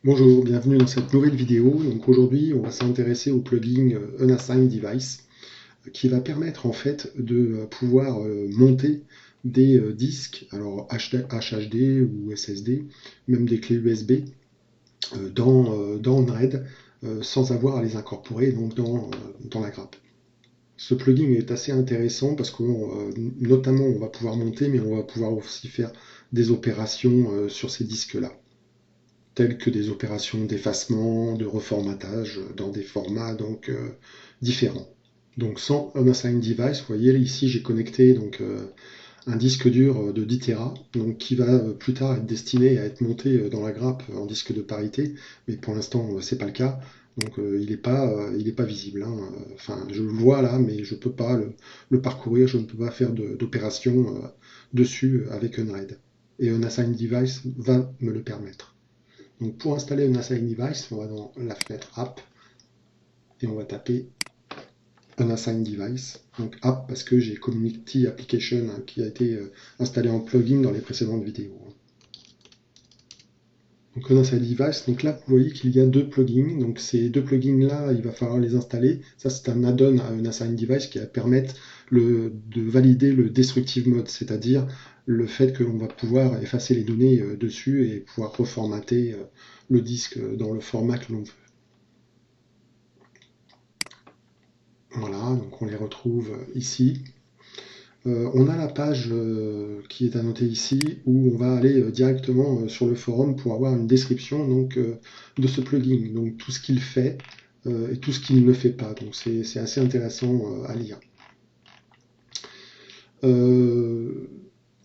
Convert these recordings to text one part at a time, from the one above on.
Bonjour, bienvenue dans cette nouvelle vidéo. Donc aujourd'hui, on va s'intéresser au plugin Unassigned Device qui va permettre en fait de pouvoir monter des disques, alors HHD ou SSD, même des clés USB dans Unread sans avoir à les incorporer donc dans la grappe. Ce plugin est assez intéressant parce que notamment on va pouvoir monter, mais on va pouvoir aussi faire des opérations sur ces disques-là, telles que des opérations d'effacement, de reformatage dans des formats donc différents. Donc sans Unassigned Device, vous voyez ici j'ai connecté donc un disque dur de 10 Tera, donc qui va plus tard être destiné à être monté dans la grappe en disque de parité, mais pour l'instant c'est pas le cas. Donc il n'est pas visible. Hein. Enfin, je le vois là, mais je ne peux pas le parcourir, je ne peux pas faire d'opération dessus avec Unread. Et Unassigned Device va me le permettre. Donc pour installer Unassigned Device, on va dans la fenêtre App et on va taper Unassigned Device. Donc App parce que j'ai Community Application qui a été installé en plugin dans les précédentes vidéos. Donc Unassigned Device, donc là vous voyez qu'il y a deux plugins. Donc ces deux plugins là, il va falloir les installer. Ça c'est un add-on à Unassigned Device qui va permettre de valider le destructive mode, c'est-à-dire le fait que l'on va pouvoir effacer les données dessus et pouvoir reformater le disque dans le format que l'on veut. Voilà, donc on les retrouve ici. On a la page qui est annotée ici où on va aller directement sur le forum pour avoir une description donc, de ce plugin, donc tout ce qu'il fait et tout ce qu'il ne fait pas. Donc c'est assez intéressant à lire.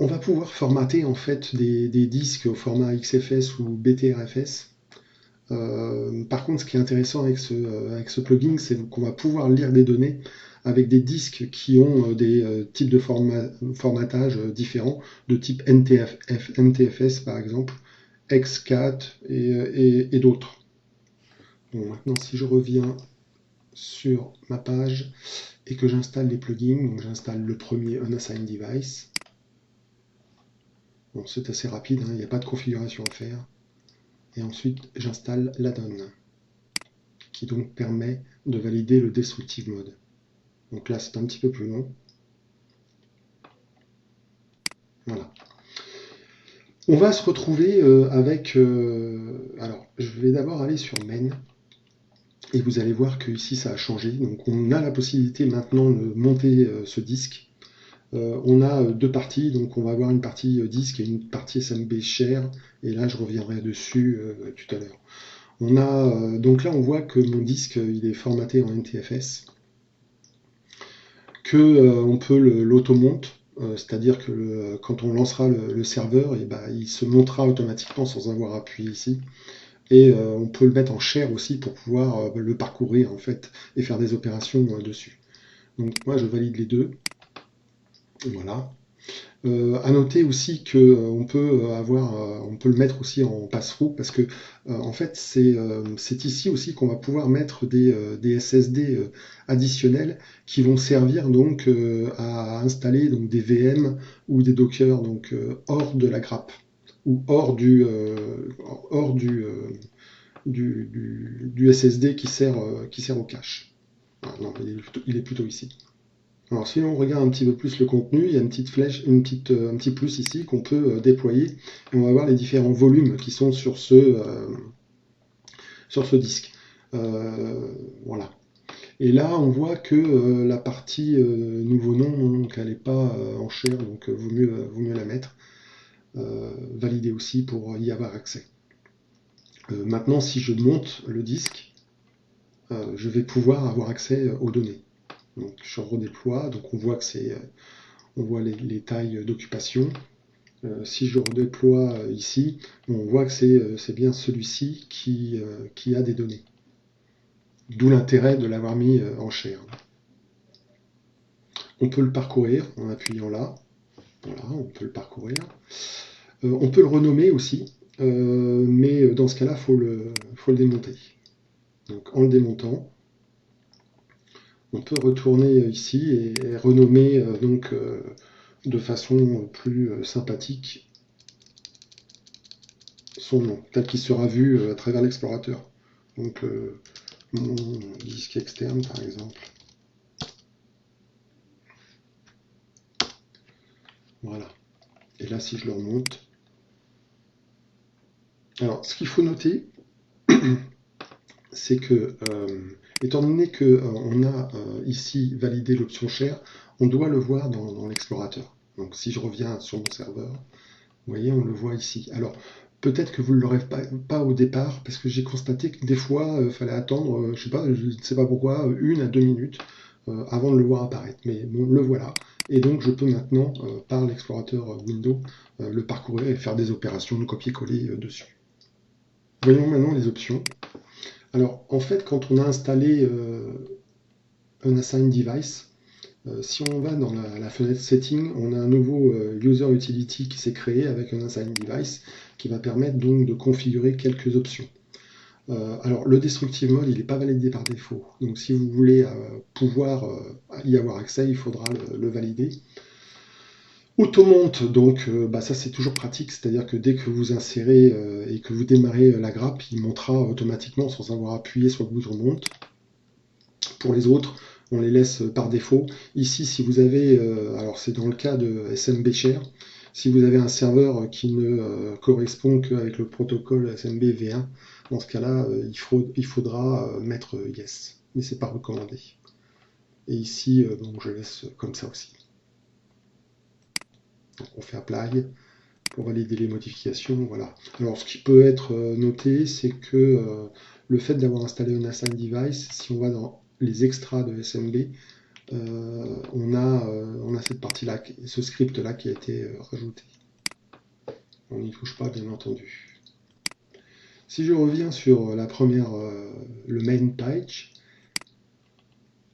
On va pouvoir formater en fait des disques au format XFS ou BTRFS. Par contre, ce qui est intéressant avec ce plugin, c'est qu'on va pouvoir lire des données avec des disques qui ont des types de formatage différents, de type NTFS par exemple, X4 et d'autres. Bon, maintenant, si je reviens sur ma page et que j'installe les plugins, donc j'installe le premier Unassigned Device. Bon, c'est assez rapide, hein, il n'y a pas de configuration à faire. Et ensuite, j'installe l'add-on, qui donc permet de valider le destructive mode. Donc là, c'est un petit peu plus long. Voilà. On va se retrouver avec... alors, je vais d'abord aller sur main. Et vous allez voir que ici, ça a changé. Donc, on a la possibilité maintenant de monter ce disque. On a deux parties. Donc, on va avoir une partie disque et une partie SMB share. Et là, je reviendrai dessus tout à l'heure. On a, donc là, on voit que mon disque, il est formaté en NTFS. On peut l'automonte, c'est-à-dire que quand on lancera le serveur, et ben, il se montera automatiquement sans avoir appuyé ici. Et on peut le mettre en share aussi pour pouvoir le parcourir en fait et faire des opérations dessus. Donc moi je valide les deux. Voilà. À noter aussi que on peut le mettre aussi en pass-through parce que en fait c'est ici aussi qu'on va pouvoir mettre des SSD additionnels qui vont servir donc à installer donc des VM ou des Docker donc hors de la grappe ou hors du SSD qui sert au cache. Ah, non, il est plutôt ici. Alors si on regarde un petit peu plus le contenu, il y a une petite flèche, un petit plus ici qu'on peut déployer et on va voir les différents volumes qui sont sur ce disque. Voilà. Et là, on voit que la partie nouveau nom, donc elle n'est pas en share, donc vaut mieux la mettre. Valider aussi pour y avoir accès. Maintenant, si je monte le disque, je vais pouvoir avoir accès aux données. Donc je redéploie, donc on voit que on voit les tailles d'occupation. Si je redéploie ici, on voit que c'est bien celui-ci qui a des données. D'où l'intérêt de l'avoir mis en share. On peut le parcourir en appuyant là. Voilà, on peut le parcourir. On peut le renommer aussi, mais dans ce cas-là, faut le démonter. Donc en le démontant, on peut retourner ici et renommer de façon plus sympathique son nom, tel qu'il sera vu à travers l'explorateur. Donc mon disque externe par exemple. Voilà. Et là si je le remonte. Alors ce qu'il faut noter, c'est que étant donné qu'on a ici validé l'option share, on doit le voir dans l'explorateur. Donc si je reviens sur mon serveur, vous voyez, on le voit ici. Alors, peut-être que vous ne l'aurez pas au départ, parce que j'ai constaté que des fois, il fallait attendre, je ne sais pas pourquoi, 1 à 2 minutes avant de le voir apparaître. Mais bon, le voilà. Et donc, je peux maintenant, par l'explorateur Windows, le parcourir et faire des opérations de copier-coller dessus. Voyons maintenant les options. Alors, en fait, quand on a installé un Assign Device, si on va dans la fenêtre Setting, on a un nouveau User Utility qui s'est créé avec un Assign Device qui va permettre donc de configurer quelques options. Alors le Destructive Mode, il n'est pas validé par défaut. Donc si vous voulez pouvoir y avoir accès, il faudra le valider. Automonte, donc ça c'est toujours pratique, c'est-à-dire que dès que vous insérez et que vous démarrez la grappe, il montera automatiquement sans avoir appuyé sur le bouton monte. Pour les autres, on les laisse par défaut. Ici, si vous avez, alors c'est dans le cas de SMB Share, si vous avez un serveur qui ne correspond qu'avec le protocole SMB V1, dans ce cas-là, il faudra mettre Yes, mais c'est pas recommandé. Et ici, donc je laisse comme ça aussi. Donc on fait Apply pour valider les modifications. Voilà. Alors ce qui peut être noté, c'est que le fait d'avoir installé un Assign Device, si on va dans les extras de SMB, on a cette partie-là, ce script-là qui a été rajouté. On n'y touche pas, bien entendu. Si je reviens sur la première, le main page,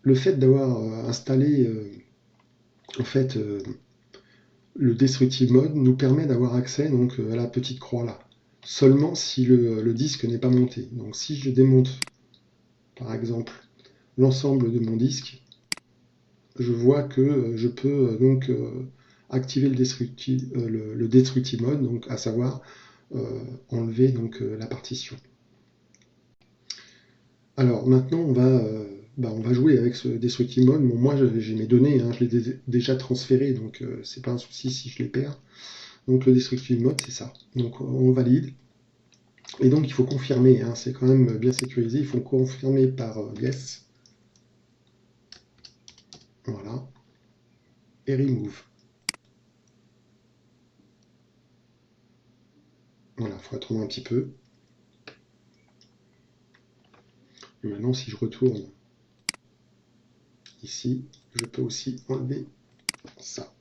le fait d'avoir installé en fait, le Destructive Mode nous permet d'avoir accès donc, à la petite croix là, seulement si le disque n'est pas monté. Donc si je démonte, par exemple, l'ensemble de mon disque, je vois que je peux donc activer le Destructive Mode, donc à savoir enlever donc la partition. Alors maintenant on va jouer avec ce Destructive Mode. Bon, moi j'ai mes données, hein, je les ai déjà transférées, donc c'est pas un souci si je les perds. Donc le Destructive Mode c'est ça. Donc on valide. Et donc il faut confirmer, hein, c'est quand même bien sécurisé, il faut confirmer par Yes. Voilà. Et Remove. Voilà, il faut attendre un petit peu. Et maintenant, si je retourne ici, je peux aussi enlever ça.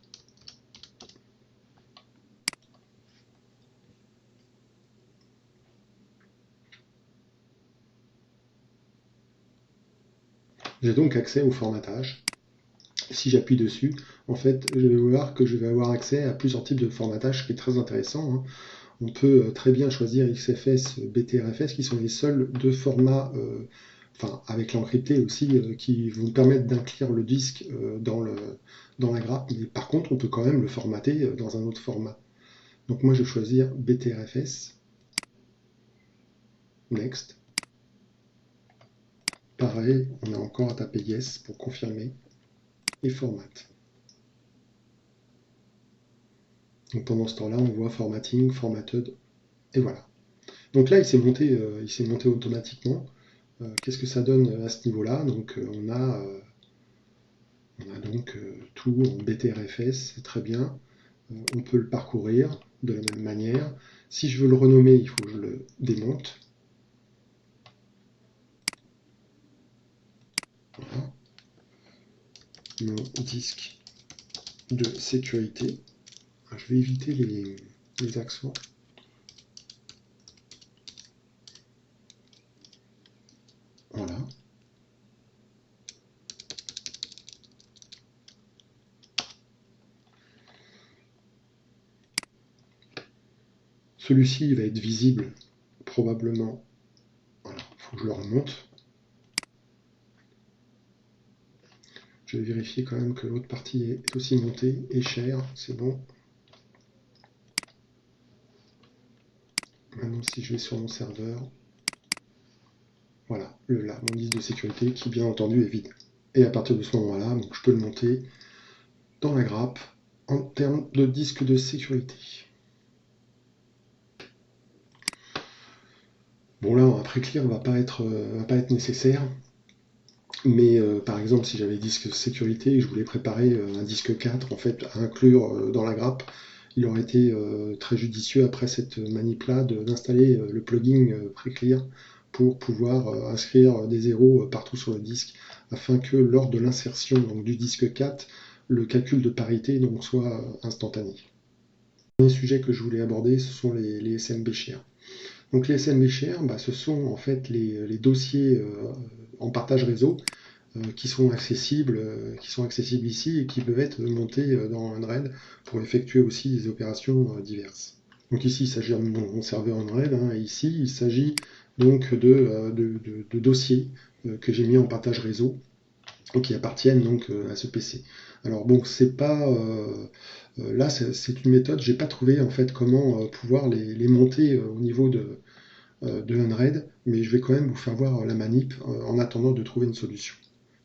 J'ai donc accès au formatage. Si j'appuie dessus, en fait, je vais voir que je vais avoir accès à plusieurs types de formatage, ce qui est très intéressant, hein. On peut très bien choisir XFS, BTRFS, qui sont les seuls deux formats, enfin avec l'encrypté aussi, qui vont permettre d'inclure le disque dans la grappe. Mais par contre, on peut quand même le formater dans un autre format. Donc moi, je vais choisir BTRFS. Next. Pareil, on a encore à taper Yes pour confirmer. Et Format. Donc pendant ce temps-là, on voit Formatting, Formatted, et voilà. Donc là, il s'est monté automatiquement. Qu'est-ce que ça donne à ce niveau-là? Donc on a donc tout en BTRFS, c'est très bien. On peut le parcourir de la même manière. Si je veux le renommer, il faut que je le démonte. Voilà. Mon disque de sécurité. Je vais éviter les accents. Voilà. Celui-ci va être visible probablement. Voilà, il faut que je le remonte. Je vais vérifier quand même que l'autre partie est aussi montée et chère, c'est bon. Maintenant, si je vais sur mon serveur, voilà, là, mon disque de sécurité qui bien entendu est vide. Et à partir de ce moment-là, je peux le monter dans la grappe en termes de disque de sécurité. Bon là, un préclear va pas être nécessaire, mais par exemple si j'avais disque sécurité et que je voulais préparer un disque 4 en fait à inclure dans la grappe, il aurait été très judicieux après cette manip-là d'installer le plugin préclear pour pouvoir inscrire des zéros partout sur le disque, afin que lors de l'insertion du disque 4, le calcul de parité soit instantané. Le dernier sujet que je voulais aborder, ce sont les SMB share. Donc les SMB share, ce sont en fait les dossiers en partage réseau qui sont accessibles ici et qui peuvent être montés dans Unraid pour effectuer aussi des opérations diverses. Donc ici, il s'agit de mon serveur Unraid, et ici, il s'agit donc de dossiers que j'ai mis en partage réseau et qui appartiennent donc à ce PC. Alors bon, c'est pas là, c'est une méthode. J'ai pas trouvé en fait comment pouvoir les monter au niveau de Unraid, mais je vais quand même vous faire voir la manip en attendant de trouver une solution.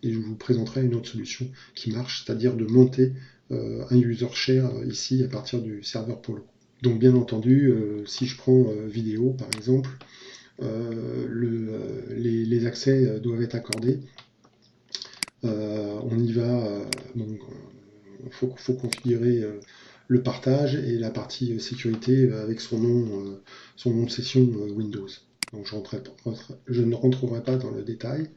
Et je vous présenterai une autre solution qui marche, c'est-à-dire de monter un user share ici à partir du serveur Polo. Donc bien entendu, si je prends vidéo par exemple, les accès doivent être accordés. On y va, donc il faut configurer le partage et la partie sécurité avec son nom de session Windows. Donc je ne rentrerai pas dans le détail,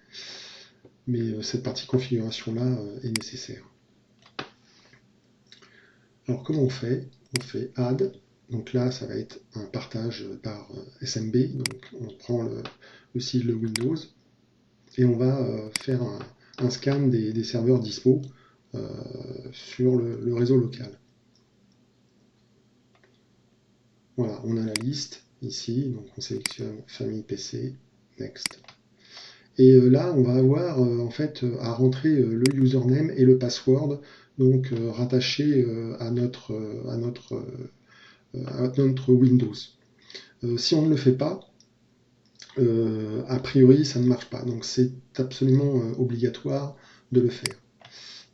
mais cette partie configuration-là est nécessaire. Alors comment on fait? On fait add, donc là ça va être un partage par SMB, donc on prend le sigle Windows, et on va faire un scan des serveurs dispo sur le réseau local. Voilà, on a la liste ici, donc on sélectionne famille PC, next. Et là, on va avoir en fait à rentrer le username et le password, donc rattaché à notre Windows. Si on ne le fait pas, a priori, ça ne marche pas. Donc c'est absolument obligatoire de le faire.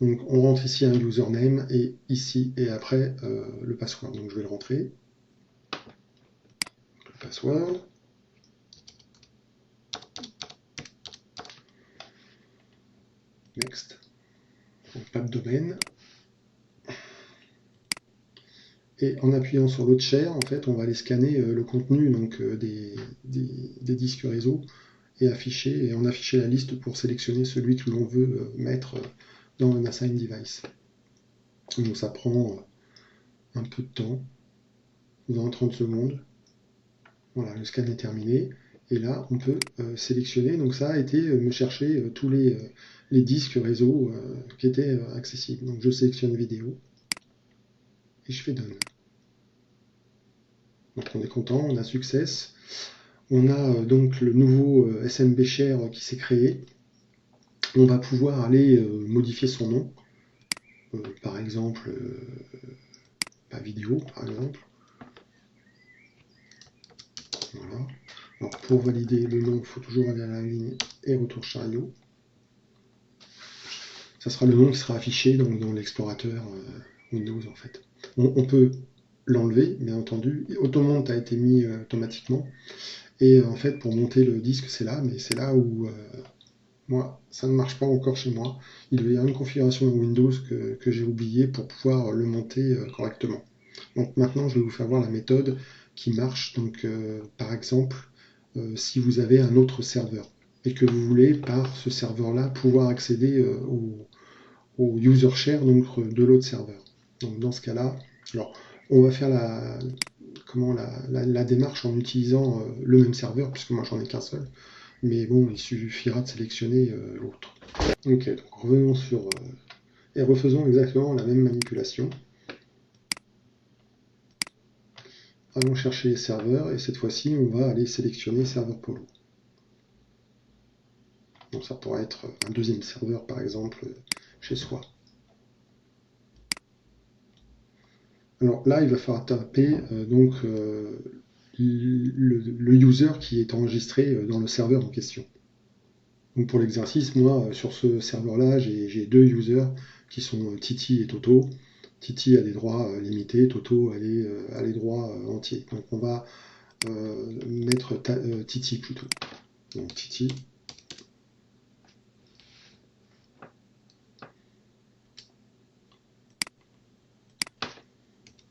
Donc on rentre ici un username et ici et après le password. Donc je vais le rentrer. Le password. Next. Donc pas de domaine. Et en appuyant sur l'autre share, en fait, on va aller scanner le contenu donc, des disques réseau et en afficher la liste pour sélectionner celui que l'on veut mettre dans un assign device. Donc ça prend un peu de temps, 20-30 secondes. Voilà, le scan est terminé. Et là, on peut sélectionner. Donc ça a été me chercher tous les disques réseau qui étaient accessibles. Donc je sélectionne vidéo et je fais done. Donc on est content, on a success. On a donc le nouveau SMB share qui s'est créé. On va pouvoir aller modifier son nom. Par exemple, vidéo, par exemple. Voilà. Alors pour valider le nom, il faut toujours aller à la ligne et retour chariot. Ça sera le nom qui sera affiché donc, dans l'explorateur Windows en fait. On peut l'enlever, bien entendu. Automont a été mis automatiquement. Et en fait, pour monter le disque, c'est là, mais c'est là où moi, ça ne marche pas encore chez moi. Il y a une configuration dans Windows que j'ai oublié pour pouvoir le monter correctement. Donc maintenant, je vais vous faire voir la méthode qui marche. Donc, par exemple, si vous avez un autre serveur et que vous voulez, par ce serveur-là, pouvoir accéder au user share donc, de l'autre serveur. Donc dans ce cas-là, alors on va faire la démarche en utilisant le même serveur, puisque moi j'en ai qu'un seul. Mais bon, il suffira de sélectionner l'autre. Ok, donc revenons sur... et refaisons exactement la même manipulation. Allons chercher les serveurs, et cette fois-ci, on va aller sélectionner serveur Polo. Donc ça pourrait être un deuxième serveur, par exemple, chez soi. Alors là, il va falloir taper le user qui est enregistré dans le serveur en question. Donc pour l'exercice, moi, sur ce serveur-là, j'ai deux users qui sont Titi et Toto. Titi a des droits limités, Toto a les droits entiers. Donc on va mettre Titi plutôt. Donc Titi.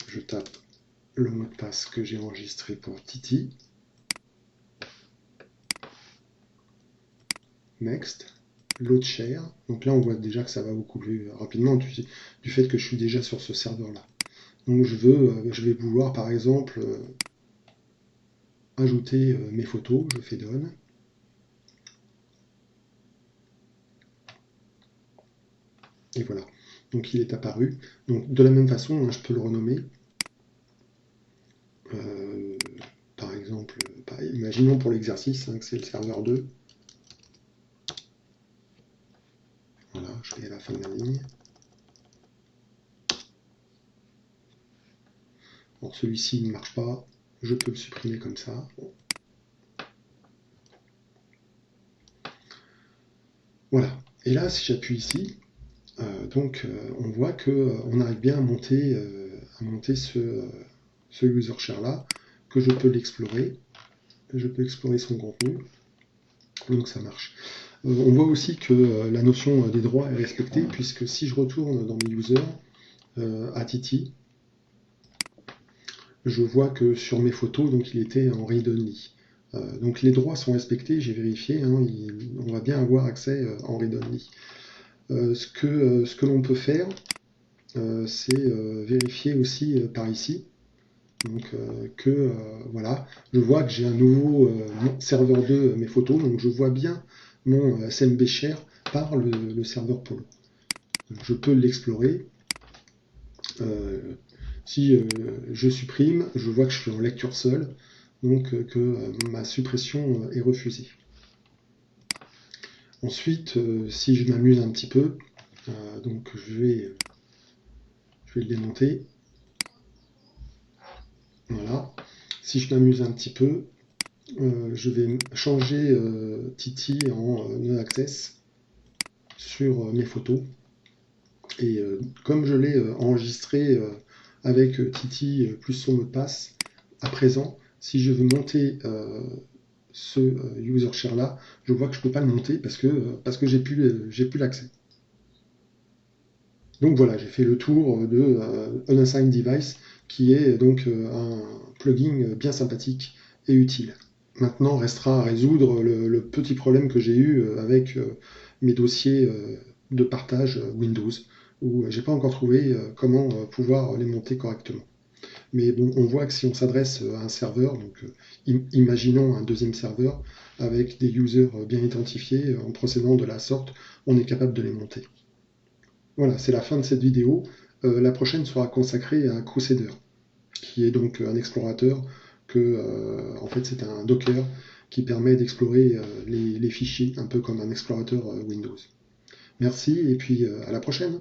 Je tape le mot de passe que j'ai enregistré pour Titi. Next. Load share. Donc là, on voit déjà que ça va beaucoup plus rapidement du fait que je suis déjà sur ce serveur-là. Donc je vais pouvoir, par exemple, ajouter mes photos. Je fais Done. Et voilà. Donc il est apparu. Donc de la même façon, hein, je peux le renommer. Par exemple, imaginons pour l'exercice hein, que c'est le serveur 2. Voilà, je vais à la fin de la ligne. Bon, celui-ci ne marche pas, je peux le supprimer comme ça. Voilà, et là si j'appuie ici, on voit qu'on arrive bien à monter ce user share là, que je peux l'explorer. Je peux explorer son contenu, donc ça marche. On voit aussi que la notion des droits est respectée, puisque si je retourne dans mes users, à Titi, je vois que sur mes photos, donc il était en read only. Donc les droits sont respectés, j'ai vérifié, hein, on va bien avoir accès en read only. Ce que l'on peut faire, c'est vérifier aussi par ici. Donc voilà, je vois que j'ai un nouveau serveur 2 mes photos, donc je vois bien mon SMB share par le serveur Polo. Donc, je peux l'explorer. Si je supprime, je vois que je suis en lecture seule, donc que ma suppression est refusée. Ensuite, si je m'amuse un petit peu, donc je vais le démonter. Voilà. Si je m'amuse un petit peu, je vais changer Titi en no access sur mes photos. Et comme je l'ai enregistré avec Titi plus son mot de passe, à présent, si je veux monter ce user share là, je vois que je ne peux pas le monter parce que j'ai plus l'accès. Donc voilà, j'ai fait le tour de Unassigned Device, qui est donc un plugin bien sympathique et utile. Maintenant, restera à résoudre le petit problème que j'ai eu avec mes dossiers de partage Windows, où j'ai pas encore trouvé comment pouvoir les monter correctement. Mais bon, on voit que si on s'adresse à un serveur, donc imaginons un deuxième serveur, avec des users bien identifiés, en procédant de la sorte, on est capable de les monter. Voilà, c'est la fin de cette vidéo. La prochaine sera consacrée à Crusader, qui est donc un explorateur en fait, c'est un Docker qui permet d'explorer les fichiers, un peu comme un explorateur Windows. Merci et puis à la prochaine.